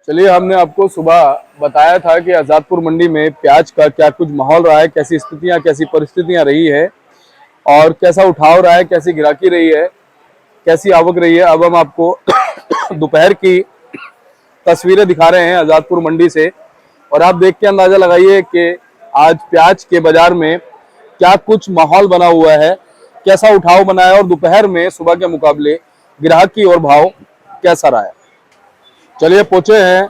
चलिए, हमने आपको सुबह बताया था कि आज़ादपुर मंडी में प्याज का क्या कुछ माहौल रहा है, कैसी स्थितियां, कैसी परिस्थितियां रही है और कैसा उठाव रहा है, कैसी गिराकी रही है, कैसी आवक रही है। अब हम आपको दोपहर की तस्वीरें दिखा रहे हैं आज़ादपुर मंडी से और आप देख के अंदाजा लगाइए कि आज प्याज के बाजार में क्या कुछ माहौल बना हुआ है, कैसा उठाव बना है और दोपहर में सुबह के मुकाबले ग्राहकी और भाव कैसा रहा है। चलिए, पहुंचे हैं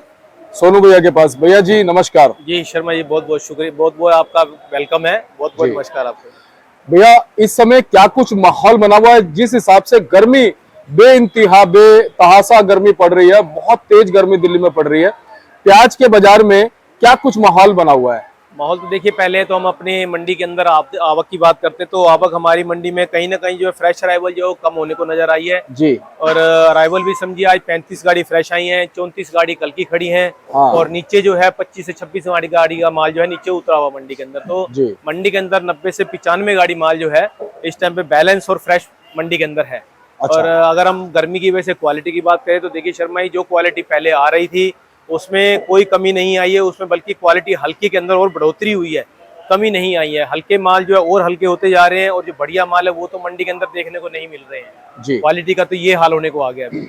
सोनू भैया के पास। भैया जी नमस्कार। जी शर्मा जी, बहुत बहुत शुक्रिया, बहुत बहुत आपका वेलकम है, बहुत बहुत जी नमस्कार आपको। भैया, इस समय क्या कुछ माहौल बना हुआ है? जिस हिसाब से गर्मी बेइंतहा बेतहासा गर्मी पड़ रही है, बहुत तेज गर्मी दिल्ली में पड़ रही है, प्याज के बाजार में क्या कुछ माहौल बना हुआ है? माहौल तो देखिए, पहले तो हम अपनी मंडी के अंदर आवक की बात करते तो आवक हमारी मंडी में कहीं ना कहीं जो है फ्रेश अराइवल जो कम होने को नजर आई है। जी। और अराइवल भी समझिए आज 35 गाड़ी फ्रेश आई हैं, 34 गाड़ी कल की खड़ी हैं। हाँ। और नीचे जो है 25 से 26 गाड़ी का माल जो है नीचे उतरा हुआ मंडी के अंदर। तो जी। मंडी के अंदर 90 से 95 गाड़ी माल जो है इस टाइम पे बैलेंस और फ्रेश मंडी के अंदर है। अच्छा। और अगर हम गर्मी की वजह से क्वालिटी की बात करें तो देखिए शर्मा जी, जो क्वालिटी पहले आ रही थी उसमें कोई कमी नहीं आई है, उसमें बल्कि क्वालिटी हल्की के अंदर और बढ़ोतरी हुई है, कमी नहीं आई है। हल्के माल जो है और हल्के होते जा रहे हैं और जो बढ़िया माल है वो तो मंडी के अंदर देखने को नहीं मिल रहे हैं। जी। क्वालिटी का तो ये हाल होने को आ गया अभी।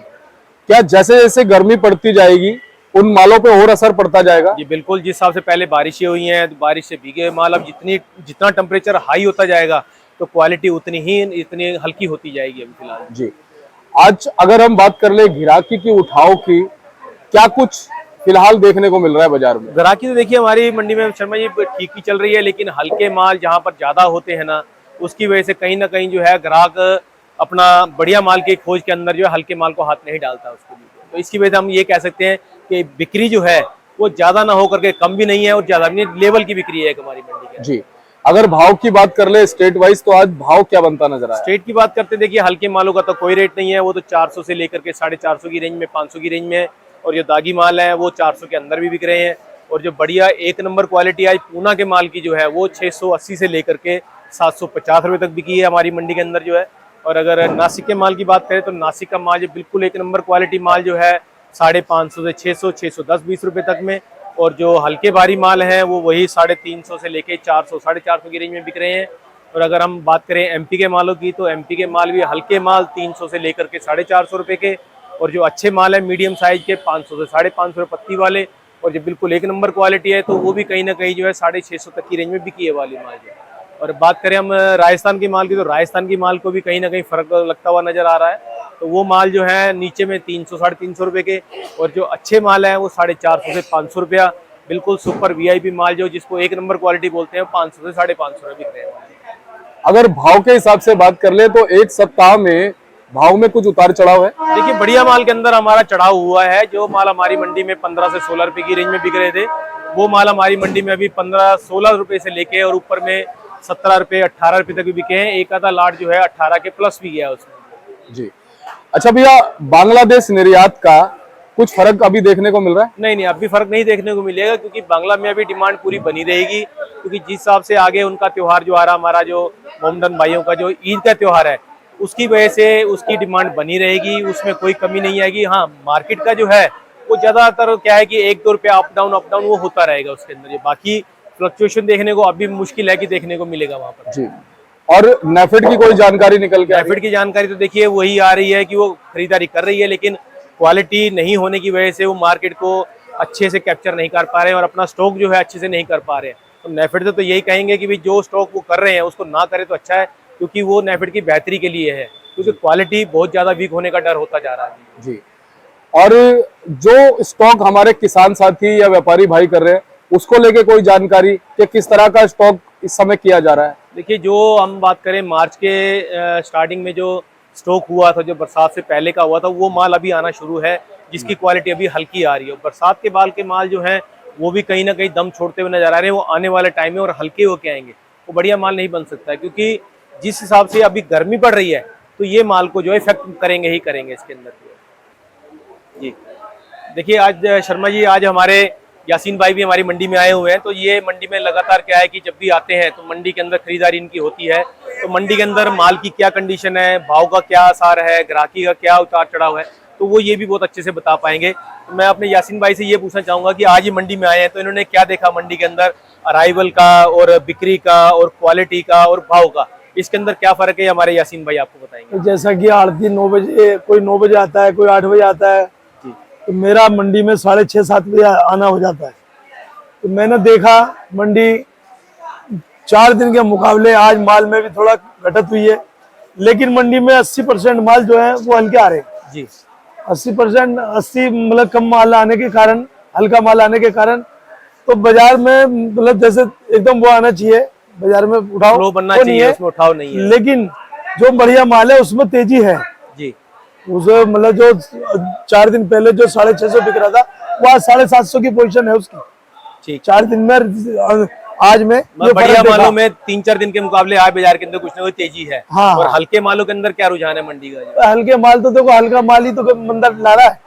क्या जैसे जैसे गर्मी पड़ती जाएगी उन मालों पे और असर पड़ता जाएगा? जी बिल्कुल, जिस हिसाब से पहले बारिशें हुई हैं, बारिश से भीगे हुए माल, अब जितना टेम्परेचर हाई होता जाएगा तो क्वालिटी इतनी हल्की होती जाएगी अभी फिलहाल। जी। आज अगर हम बात कर ले घिराकी की, उठाव की, क्या कुछ फिलहाल देखने को मिल रहा है बाजार में? ग्राहकी तो देखिए हमारी मंडी में शर्मा जी ठीक ही चल रही है, लेकिन हल्के माल जहाँ पर ज्यादा होते हैं ना, उसकी वजह से कहीं ना कहीं जो है ग्राहक अपना बढ़िया माल की खोज के अंदर जो है हल्के माल को हाथ नहीं डालता उसके लिए। तो इसकी वजह से हम ये कह सकते हैं कि बिक्री जो है वो ज्यादा ना होकर के कम भी नहीं है और ज्यादा भी नहीं, लेवल की बिक्री है हमारी मंडी के। जी। अगर भाव की बात कर ले स्टेट वाइज, तो आज भाव क्या बनता नजर आया? स्टेट की बात करते देखिए, हल्के मालों का तो कोई रेट नहीं है, वो तो 400 से लेकर के 450 की रेंज में, 500 की रेंज में है। और जो दागी माल है वो 400 के अंदर भी बिक रहे हैं। और जो बढ़िया एक नंबर क्वालिटी आज पूना के माल की जो है वो 680 से लेकर के 750 रुपये तक बिकी है हमारी मंडी के अंदर जो है। और अगर नासिक के माल की बात करें तो नासिक का माल जो बिल्कुल एक नंबर क्वालिटी माल जो है 550 से 600, 610-20 रुपये तक में। और जो हल्के भारी माल हैं वो वही 350 से लेके 400, 450 की रेंज में बिक रहे हैं। और अगर हम बात करें एमपी के मालों की तो एमपी के माल भी हल्के माल 300 से लेकर के 450 रुपये के, और जो अच्छे माल है मीडियम साइज के 500 से 550 रुपये पत्ती वाले, और जो बिल्कुल एक नंबर क्वालिटी है तो वो भी कहीं ना कहीं जो है 650 तक की रेंज में बिकी है वाली माल जो। और बात करें हम राजस्थान की माल की तो राजस्थान की माल को भी कहीं ना कहीं फर्क लगता हुआ नजर आ रहा है। तो वो माल जो है नीचे में 300, 350 रुपये के, और जो अच्छे माल है वो 450 से 500 रुपया, बिल्कुल सुपर वीआईपी माल जो जिसको एक नंबर क्वालिटी बोलते हैं 500 से 550 रुपये बिक रहे हैं। अगर भाव के हिसाब से बात कर ले तो एक सप्ताह में भाव में कुछ उतार चढ़ाव है? देखिए बढ़िया माल के अंदर हमारा चढ़ाव हुआ है। जो माल हमारी मंडी में 15 से 16 रुपए की रेंज में बिक रहे थे वो माल हमारी मंडी में अभी 15-16 रुपए से लेके और ऊपर में 17 रुपए 18 रुपए तक भी बिके हैं। एक आधा लाट जो है 18 के प्लस भी गया उसमें। जी। अच्छा भैया, बांग्लादेश निर्यात का कुछ फर्क अभी देखने को मिल रहा है? नहीं, अभी फर्क नहीं देखने को मिलेगा, क्योंकि बांग्ला में अभी डिमांड पूरी बनी रहेगी। क्योंकि जिस हिसाब से आगे उनका त्योहार जो आ रहा, हमारा जो मोहम्मदन भाइयों का जो ईद का त्योहार है, उसकी वजह से उसकी डिमांड बनी रहेगी, उसमें कोई कमी नहीं आएगी। हाँ, मार्केट का जो है वो ज्यादातर क्या है कि 1-2 रुपया अप डाउन वो होता रहेगा उसके अंदर। ये बाकी फ्लक्चुएशन देखने को अभी मुश्किल है कि देखने को मिलेगा वहां पर। जी। और नेफेड की कोई जानकारी निकल के आ रही है? नेफेड की जानकारी तो देखिए वही आ रही है कि वो खरीदारी कर रही है, लेकिन क्वालिटी नहीं होने की वजह से वो मार्केट को अच्छे से कैप्चर नहीं कर पा रहे हैं और अपना स्टॉक जो है अच्छे से नहीं कर पा रहे हैं। तो नेफेड तो यही कहेंगे कि भाई जो स्टॉक वो कर रहे हैं उसको ना करे तो अच्छा है, क्योंकि वो नेफेड की बेहतरी के लिए है, क्योंकि क्वालिटी बहुत ज्यादा वीक होने का डर होता जा रहा है। जी। और जो स्टॉक हमारे किसान साथी या व्यापारी भाई कर रहे हैं उसको लेके कोई जानकारी कि किस तरह का स्टॉक इस समय किया जा रहा है? देखिए, जो हम बात करें मार्च के स्टार्टिंग में जो स्टॉक हुआ था, जो बरसात से पहले का हुआ था, वो माल अभी आना शुरू है, जिसकी क्वालिटी अभी हल्की आ रही है। बरसात के बाद के माल जो है वो भी कहीं ना कहीं दम छोड़ते हुए नजर आ रहे हैं। वो आने वाले टाइम में और हल्के होके आएंगे, वो बढ़िया माल नहीं बन सकता है, क्योंकि जिस हिसाब से अभी गर्मी पड़ रही है तो ये माल को जो है इफेक्ट करेंगे ही करेंगे इसके अंदर। जी देखिए, आज शर्मा जी, आज हमारे यासीन भाई भी हमारी मंडी में आए हुए हैं। तो ये मंडी में लगातार क्या है कि जब भी आते हैं तो मंडी के अंदर खरीदारी इनकी होती है। तो मंडी के अंदर माल की क्या कंडीशन है, भाव का क्या आसार है, ग्राहकी का क्या उतार चढ़ाव है, तो वो ये भी बहुत अच्छे से बता पाएंगे। तो मैं अपने यासीन भाई से ये पूछना चाहूंगा कि आज ये मंडी में आए हैं तो इन्होंने क्या देखा मंडी के अंदर, अराइवल का और बिक्री का और क्वालिटी का और भाव का, इसके अंदर क्या फर्क है हमारे यासीन भाई आपको बताएंगे। जैसा कि आरती 9 बजे, कोई 9 बजे आता है, कोई 8 बजे आता है, तो मेरा मंडी में 6:30-7 बजे आना हो जाता है। तो मैंने देखा मंडी 4 दिन के मुकाबले आज माल में भी थोड़ा घटत हुई है, लेकिन मंडी में 80% माल जो है वो हल्के आ रहे हैं जी। 80% 80 मतलब कम माल आने के कारण, हल्का माल आने के कारण तो बाजार में मतलब जैसे एकदम वो आना चाहिए, बाजार में उठाव फ्लो बनना वो चाहिए, नहीं है, उसमें उठाव नहीं है। लेकिन जो बढ़िया माल है उसमें तेजी है जी। उसे, मतलब जो 4 दिन पहले जो 650 बिक रहा था वो आज 750 की पोजीशन है उसकी। ठीक। 4 दिन में आज में ये बढ़िया फर्क मालों देखा। में 3-4 दिन के मुकाबले आज बाजार के अंदर कुछ ना कुछ तेजी है। हाँ। और हल्के मालों के अंदर क्या रुझान है मंडी का? हल्के माल तो देखो, हल्का माल ही तो मंदा ला रहा है।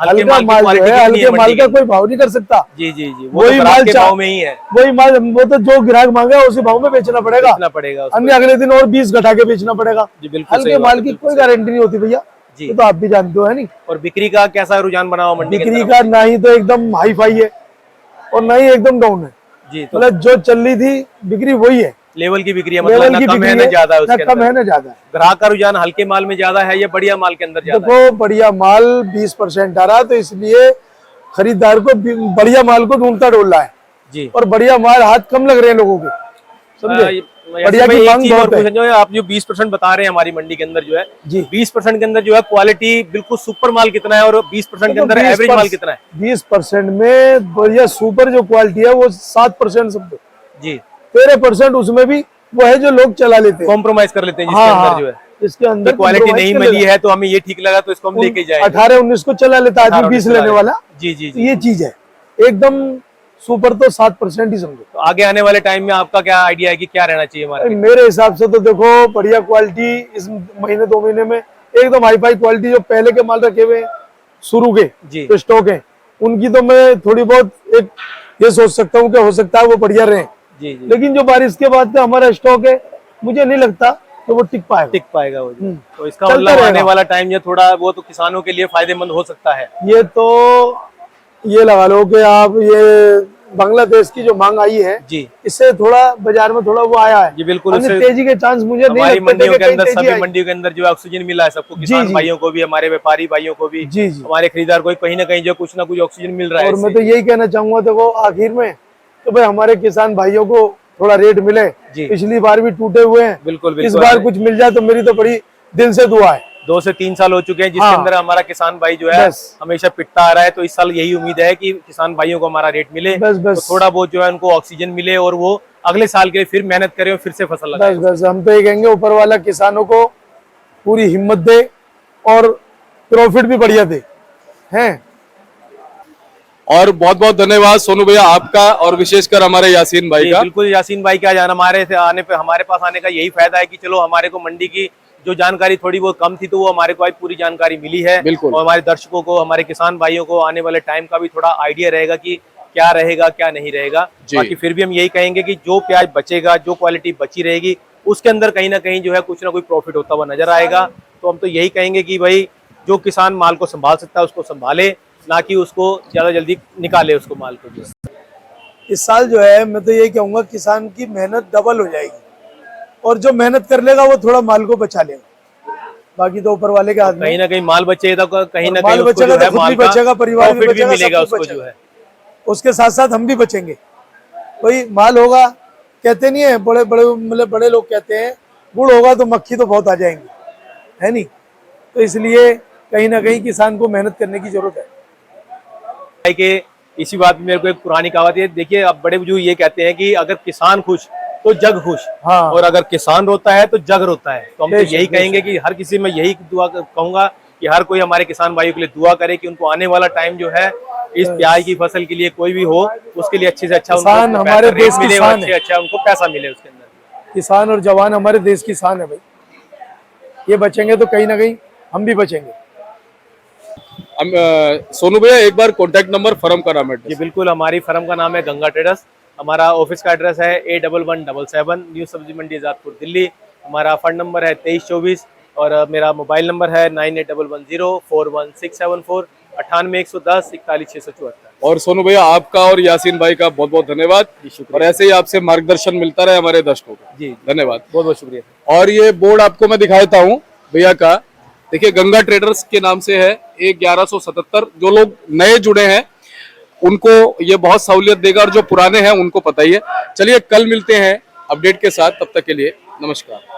हल्के हल्का माल की माल जो क्वालिटी है, कितनी है हल्के माल मंडी का की? कोई भाव नहीं कर सकता। जी जी जी, वो वही तो माल के भाव में ही है। वही माल वो तो जो ग्राहक मांगे उसी भाव में बेचना पड़ेगा, बेचना पड़ेगा उसको। अन्य अगले दिन और 20 घटा के बेचना पड़ेगा। जी बिल्कुल सही हल्के बात माल है, की बिल्कुल कोई सही। गारंटी नहीं होती भैया, जी। ये तो आप भी जानते हो, है नहीं। और बिक्री का कैसा रुझान बना हुआ मंडी के बिक्री अंदर? का ना ही तो एकदम हाई फाई है और ना ही एकदम डाउन है, जी। तो मतलब जो चल रही थी बिक्री वही है, लेवल की बिक्री है, लेवल मतलब ना की कम है बिक्री ना है, ज्यादा है ना उसके कम है अंदर। ना ज्यादा है। ग्राहक का रुझान हल्के माल में ज्यादा है या बढ़िया माल के अंदर ज्यादा है? देखो बढ़िया माल 20% आ रहा है, तो इसलिए खरीदार को बढ़िया माल को ढूंढता डोल रहा है, जी। और बढ़िया माल हाथ कम लग रहे हैं लोगों के, समझे। बढ़िया की मांग बहुत है। जो है आप जो 20% बता रहे हैं हमारी मंडी के अंदर जो है जी। 20% के अंदर जो है क्वालिटी बिल्कुल सुपर माल कितना है और 20% के अंदर एवरेज माल कितना है? 20% में बढ़िया सुपर जो क्वालिटी है वो 7% सब, जी। 13% उसमें भी वो है जो लोग चला लेते हैं, कॉम्प्रोमाइज कर लेते हैं जिसके हाँ, अंदर जो है इसके अंदर क्वालिटी compromise नहीं कर मिली लेगा। है तो हमें ये ठीक लगा तो इसको हम लेके जाए। 18-19 को चला लेता है आदमी, 20 लेने वाला। जी जी तो जी। ये चीज है एकदम सुपर, तो 7% ही समझो। तो आगे आने वाले टाइम में आपका क्या आइडिया है कि क्या रहना चाहिए मार्केट? मेरे हिसाब से तो देखो बढ़िया क्वालिटी इस महीने 2 महीने में एकदम हाई फाई क्वालिटी जो पहले के माल रखे हुए हैं शुरू के जी। जो स्टॉक है उनकी तो मैं थोड़ी बहुत एक ये सोच सकता हूँ कि हो सकता है वो बढ़िया रहे, जी जी। लेकिन जो बारिश के बाद का हमारा स्टॉक है मुझे नहीं लगता कि वो टिक पाएगा। वो जी। तो इसका चलता मतलब आने रहेगा। वाला टाइम ये थोड़ा वो तो किसानों के लिए फायदेमंद हो सकता है। ये तो ये लगा लो कि आप ये बांग्लादेश की जो मांग आई है जी। इससे थोड़ा बाजार में थोड़ा वो आया है, जी बिल्कुल। अन्य तेजी के चांस मुझे नहीं हमारी लगते मंडियों थे के कि अंदर कहीं तेजी सभी आई। मंडियों के अंदर जो ऑक्सीजन मिला है सबको, किसान जी। भाइयों को भी, हमारे व्यापारी भाइयों को भी, जी जी। हमारे खरीदार को भी कहीं ना कहीं जो कुछ ना कुछ ऑक्सीजन मिल रहा है और मैं इससे। तो यही कहना चाहूंगा देखो आखिर में तो भाई हमारे किसान भाइयों को थोड़ा रेट मिले, जी। पिछली बार भी टूटे हुए हैं, बिल्कुल इस बिल्कुल। बार कुछ मिल जाए तो मेरी तो बड़ी दिल से दुआ है। 2 से 3 साल हो चुके हैं जिसके हाँ। अंदर हमारा किसान भाई जो है बस। हमेशा पिटता आ रहा है, तो इस साल यही उम्मीद है कि किसान भाइयों को हमारा रेट मिले, बस बस। तो थोड़ा बहुत जो है उनको ऑक्सीजन मिले और वो अगले साल के लिए फिर मेहनत करें और फिर से फसल लगाएं। बस बस हम तो ये कहेंगे ऊपर वाला किसानों को पूरी हिम्मत दे और प्रॉफिट भी बढ़िया दे, हैं। और बहुत बहुत धन्यवाद सोनू भैया आपका और विशेषकर हमारे यासीन भाई जी, का। बिल्कुल यासीन भाई का जाना हमारे से आने पे हमारे पास आने का यही फायदा है कि चलो हमारे को मंडी की जो जानकारी थोड़ी बहुत कम थी तो वो हमारे को आज पूरी जानकारी मिली है। बिल्कुल। और हमारे दर्शकों को, हमारे किसान भाइयों को आने वाले टाइम का भी थोड़ा आइडिया रहेगा कि क्या रहेगा क्या नहीं रहेगा। जी। बाकी फिर भी हम यही कहेंगे कि जो प्याज बचेगा, जो क्वालिटी बची रहेगी उसके अंदर कहीं ना कहीं जो है कुछ ना कुछ प्रॉफिट होता हुआ नजर आएगा। तो हम तो यही कहेंगे कि भाई जो किसान माल को संभाल सकता है उसको संभाले, ना कि उसको ज्यादा जल्दी निकाले उसको माल को। जो इस साल जो है मैं तो यही कहूंगा किसान की मेहनत डबल हो जाएगी, और जो मेहनत कर लेगा वो थोड़ा माल को बचा लेगा, बाकी तो ऊपर वाले के हाथ में। कहीं ना कहीं माल बचेगा तो कहीं ना माल कहीं उसको बचेगा जो है तो खुद माल भी का बचेगा, परिवार भी प्रॉफिट भी बचेगा, मिलेगा सब कुछ उसको जो है। उसके साथ साथ हम भी बचेंगे। वही माल होगा, कहते नहीं है बड़े बड़े मतलब बड़े लोग कहते हैं गुड़ होगा तो मक्खी तो बहुत आ जाएंगी, है नहीं। तो इसलिए कहीं ना कहीं किसान को मेहनत करने की जरूरत है। कि इसी बात में मेरे को एक पुरानी कहावत है, देखिए अब बड़े बुजुर्ग ये कहते हैं कि अगर किसान खुश तो जग खुश, हाँ। और अगर किसान रोता है तो जग रोता है। तो हम तो बेशक, यही कहेंगे कि हर किसी में यही दुआ कहूंगा कि हर कोई हमारे किसान भाइयों के लिए दुआ करे कि उनको आने वाला टाइम जो है इस प्याज की फसल के लिए कोई भी हो उसके लिए अच्छे से अच्छा किसान उनको हमारे बेहतर रेट देश की मिले और शान अच्छे है। अच्छा उनको पैसा मिले उसके अंदर। किसान और जवान हमारे देश की शान है भाई, ये बचेंगे तो कहीं ना कहीं हम भी बचेंगे। सोनू भैया एक बार कॉन्टेक्ट नंबर, फर्म का नाम है। जी बिल्कुल, हमारी फर्म का नाम है गंगा ट्रेडर्स। हमारा ऑफिस का एड्रेस है A1177 न्यू सब्जी मंडी आजादपुर दिल्ली। हमारा फंड नंबर है 2324 और मेरा मोबाइल नंबर है 9811041674, 9811104174। और सोनू भैया आपका और यासीन भाई का बहुत बहुत धन्यवाद। जी, शुक्रिया। और ऐसे ही आपसे मार्गदर्शन मिलता रहे हमारे दर्शकों को। जी, धन्यवाद। बहुत बहुत शुक्रिया। और ये बोर्ड आपको मैं दिखाता हूँ भैया का, देखिए गंगा ट्रेडर्स के नाम से है, 1177। जो लोग नए जुड़े हैं उनको ये बहुत सहूलियत देगा, और जो पुराने हैं उनको पता ही है। चलिए कल मिलते हैं अपडेट के साथ, तब तक के लिए नमस्कार।